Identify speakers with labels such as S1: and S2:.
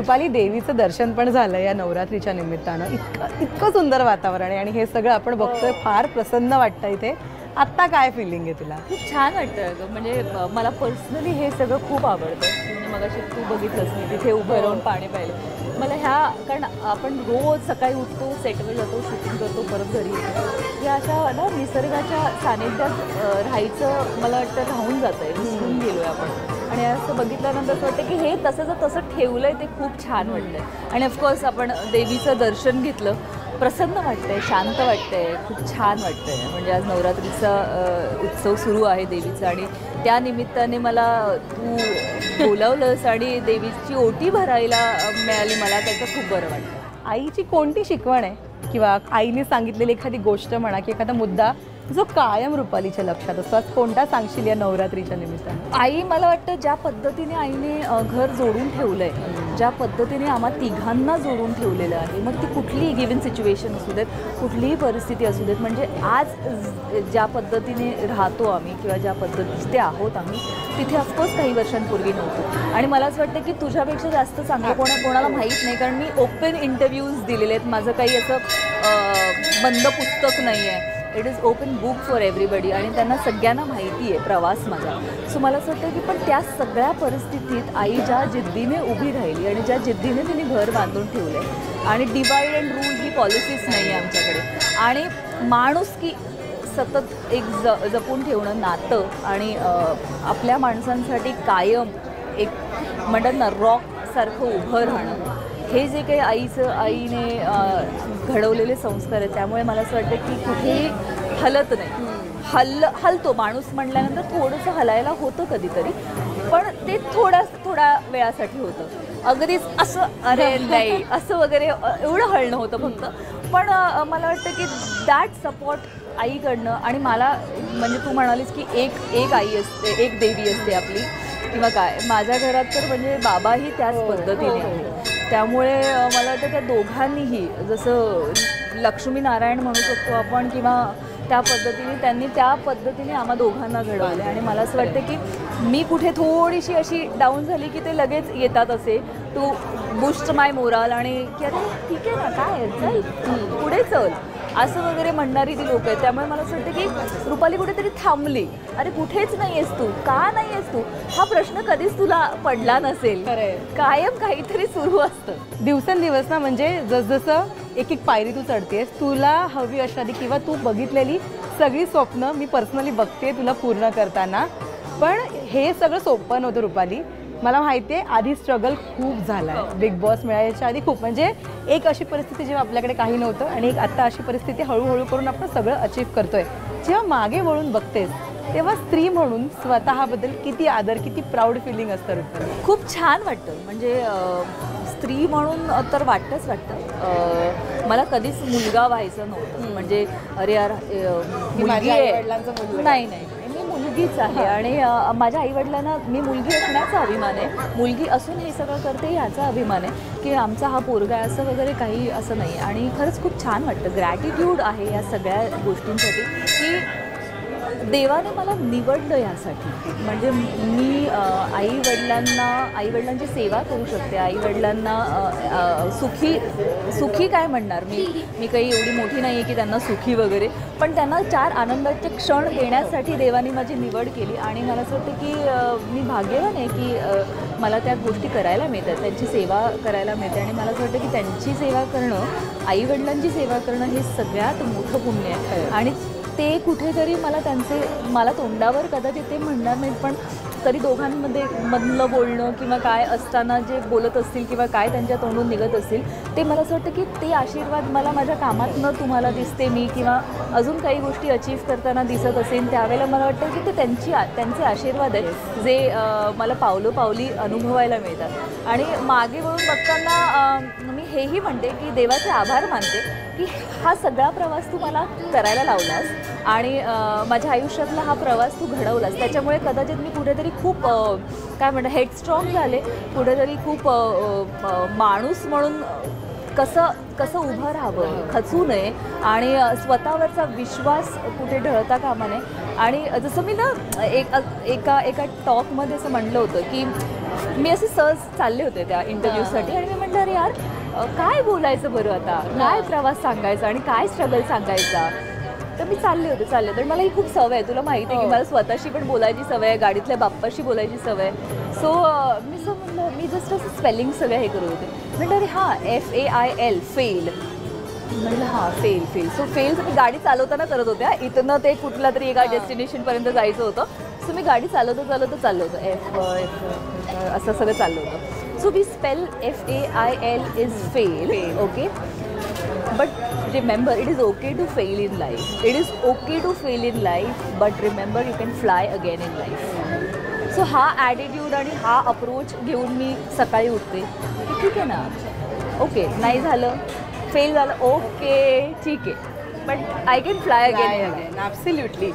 S1: रुपाली, देवीचं दर्शन पण झालं या नवरात्रीच्या निमित्तानं. इतकं सुंदर वातावरण आहे आणि हे सगळं आपण बघतोय, फार प्रसन्न वाटतं इथे. आत्ता काय फिलिंग आहे तुला?
S2: खूप छान वाटतं. म्हणजे मला पर्सनली हे सगळं खूप आवडतं. म्हणजे मगाशी तू बघितलंस मी तिथे उभं राहून पाणी पाहिलं मला कारण आपण रोज सकाळी उठतो, सेटवर जातो, शूटिंग करतो, परत घरी येतो. या अशा ना निसर्गाच्या सानिध्यात राहायचं मला वाटतं राहून जातं आहे, विसरून गेलो आहे आपण. आणि असं बघितल्यानंतर असं वाटतं की हे तसंच तसं ठेवलं आहे, ते खूप छान वाटतं आहे. आणि ऑफकोर्स आपण देवीचं दर्शन घेतलं, प्रसन्न वाटतं आहे, शांत वाटतं आहे, खूप छान वाटतं आहे. म्हणजे आज नवरात्रीचा उत्सव सुरू आहे देवीचा आणि त्या निमित्ताने मला तू बोलावलंस आणि देवीची ओटी भरायला मिळाली, मला त्याचं खूप बरं वाटतं.
S1: आईची कोणती शिकवण आहे किंवा आईने सांगितलेली एखादी गोष्ट म्हणा की एखादा मुद्दा जो कायम रुपालीच्या लक्षात असतो, आज कोणता सांगशील या नवरात्रीच्या निमित्तानं?
S2: आई, मला वाटतं ज्या पद्धतीने आईने घर जोडून ठेवलं आहे, ज्या पद्धतीने आम्हा तिघांना जोडून ठेवलेलं आहे, मग ती कुठलीही गिवन सिच्युएशन असू देत, कुठलीही परिस्थिती असू देत, म्हणजे आज ज्या पद्धतीने राहतो आम्ही किंवा ज्या पद्धतीचे आहोत आम्ही, तिथे ऑफकोर्स काही वर्षांपूर्वी नव्हतो. आणि मला असं वाटतं की तुझ्यापेक्षा जास्त चांगलं कोणाला माहीत नाही, कारण मी ओपन इंटरव्ह्यूज दिलेले आहेत. माझं काही असं बंद पुस्तक नाही आहे. It is open book for everybody आणि त्यांना सगळ्यांना माहिती आहे प्रवास माझा. सो मला असं वाटतं की पण त्या सगळ्या परिस्थितीत आई ज्या जिद्दीने उभी राहिली आणि ज्या जिद्दीने तिने घर बांधून ठेवलं आहे. आणि डिवाइड अँड रूल ही पॉलिसीच नाही आहे आमच्याकडे. आणि माणूस की सतत एक जपून ठेवणं नातं आणि आपल्या माणसांसाठी कायम एक म्हणतात ना रॉकसारखं उभं राहणं, हे जे काही आईने घडवलेले संस्कार आहेत. त्यामुळे मला असं वाटतं की कुठेही हलत नाही. हलतो माणूस म्हटल्यानंतर थोडंसं हलायला होतं कधीतरी, पण ते थोड्या वेळासाठी होतं. अगदीच असं अरे नाही असं वगैरे एवढं हलणं होतं फक्त. पण मला वाटतं की दॅट सपोर्ट आईकडनं. आणि मला म्हणजे तू म्हणालीस की एक आई असते, एक देवी असते आपली किंवा काय, माझ्या घरात तर म्हणजे बाबाही त्याच पद्धतीने आहे. त्यामुळे मला वाटतं त्या दोघांनीही जसं लक्ष्मीनारायण म्हणू शकतो आपण किंवा त्या पद्धतीने त्यांनी त्या पद्धतीने आम्हा दोघांना घडवले. आणि मला असं वाटतं की मी कुठे थोडीशी अशी डाऊन झाली की ते लगेच येतात असे टू बूस्ट माय मोराल आणि की अरे ठीक आहे ना, काय चल पुढे चल असं वगैरे म्हणणारी ती लोक आहेत. त्यामुळे मला असं वाटतं की रुपाली कुठेतरी थांबली. अरे कुठेच नाही आहेस तू, का नाही आहेस तू, हा प्रश्न कधीच तुला पडला नसेल. कायम काहीतरी सुरू असतं
S1: दिवसेंदिवस ना. म्हणजे जसजसं एक एक पायरी तू चढतेस, तुला हवी असणारी किंवा तू बघितलेली सगळी स्वप्न मी पर्सनली बघते तुला पूर्ण करताना. पण हे सगळं सोपं नव्हतं रुपाली, मला माहिती आहे. आधी स्ट्रगल खूप झाला आहे बिग बॉस मिळायच्या आधी खूप. म्हणजे एक अशी परिस्थिती जेव्हा आपल्याकडे काही नव्हतं आणि एक आत्ता अशी परिस्थिती हळूहळू करून आपण सगळं अचीव्ह करतोय. जेव्हा मागे वळून बघतेस तेव्हा स्त्री म्हणून स्वतःबद्दल किती आदर, किती प्राऊड फिलिंग असतं रुपाली?
S2: खूप छान वाटतं. म्हणजे स्त्री म्हणून तर वाटतं. मला कधीच मुलगा व्हायचं नव्हतं. म्हणजे अरे यार मुलगी आहे, नाही मी मुलगीच आहे. आणि माझ्या आईवडिलांना मी मुलगी असण्याचा अभिमान आहे, मुलगी असून हे सगळं करते याचा अभिमान आहे की आमचा हा पोरगा आहे असं वगैरे काही असं नाही. आणि खरंच खूप छान वाटतं, ग्रॅटिट्यूड आहे या सगळ्या गोष्टींसाठी की देवाने मला निवडलं यासाठी. म्हणजे मी आईवडिलांची सेवा करू शकते, आईवडिलांना सुखी काय म्हणणार मी काही एवढी मोठी नाही आहे की त्यांना सुखी वगैरे, पण त्यांना 4 आनंदाचे क्षण देण्यासाठी देवाने माझी निवड केली. आणि मला असं वाटतं की मी भाग्यवान आहे की मला त्या गोष्टी करायला मिळतात, त्यांची सेवा करायला मिळते. आणि मला असं वाटतं की त्यांची सेवा करणं, आईवडिलांची सेवा करणं हे सगळ्यात मोठं पुण्य आहे. आणि ते कुठेतरी मला तोंडावर कदाचित ते म्हणणार नाहीत, पण तरी दोघांमध्ये मधलं बोलणं किंवा काय असताना जे बोलत असतील किंवा काय त्यांच्या तोंडून निघत असतील, ते मला असं वाटतं की ते आशीर्वाद मला माझ्या कामातनं तुम्हाला दिसते मी किंवा अजून काही गोष्टी अचीव्ह करताना दिसत असेल, त्यावेळेला मला वाटतं की ते त्यांचे आशीर्वाद आहेत जे मला पावलोपावली अनुभवायला मिळतात. आणि मागे वळून बघताना मी हेही म्हणते की देवाचे आभार मानते की हा सगळा प्रवास तू मला करायला लावलास आणि माझ्या आयुष्यातला हा प्रवास तू घडवलास. त्याच्यामुळे कदाचित मी कुठेतरी खूप काय म्हणतात हेडस्ट्रॉंग झाले, कुठेतरी खूप माणूस म्हणून कसं उभं राहावं, खचू नये आणि स्वतःवरचा विश्वास कुठे ढळता कामा नये. आणि जसं मी ना एका टॉकमध्ये असं म्हणलं होतं की मी असे सहज चालले होते त्या इंटरव्ह्यूसाठी आणि मी म्हटलं अरे यार काय बोलायचं बरं आता, काय प्रवास सांगायचा आणि काय स्ट्रगल सांगायचा. तर मी चालले होते तर मला ही खूप सवय आहे, तुला माहिती आहे की मला स्वतःशी पण बोलायची सवय आहे, गाडीतल्या बाप्पाशी बोलायची सवय. सो मी जस्ट असं स्पेलिंग सगळं हे करत होते. म्हटलं अरे हां FAIL फेल. म्हटलं हां फेल. सो फेल मी गाडी चालवताना करत होत्या, इथनं ते कुठल्या तरी एका डेस्टिनेशनपर्यंत जायचं होतं. सो मी गाडी चालवतो चाललं होतं F असं सगळं चाललं होतं. So we spell FAIL is fail, okay. But remember, it is okay to fail in life. It is okay to fail in life, but remember you can fly again in life. So हा attitude आणि हा approach घेऊन मी सकाळी उठते की ठीक आहे ना, ओके नाही झालं, फेल झालं, ओके ठीक आहे, but I can fly again.
S1: Absolutely.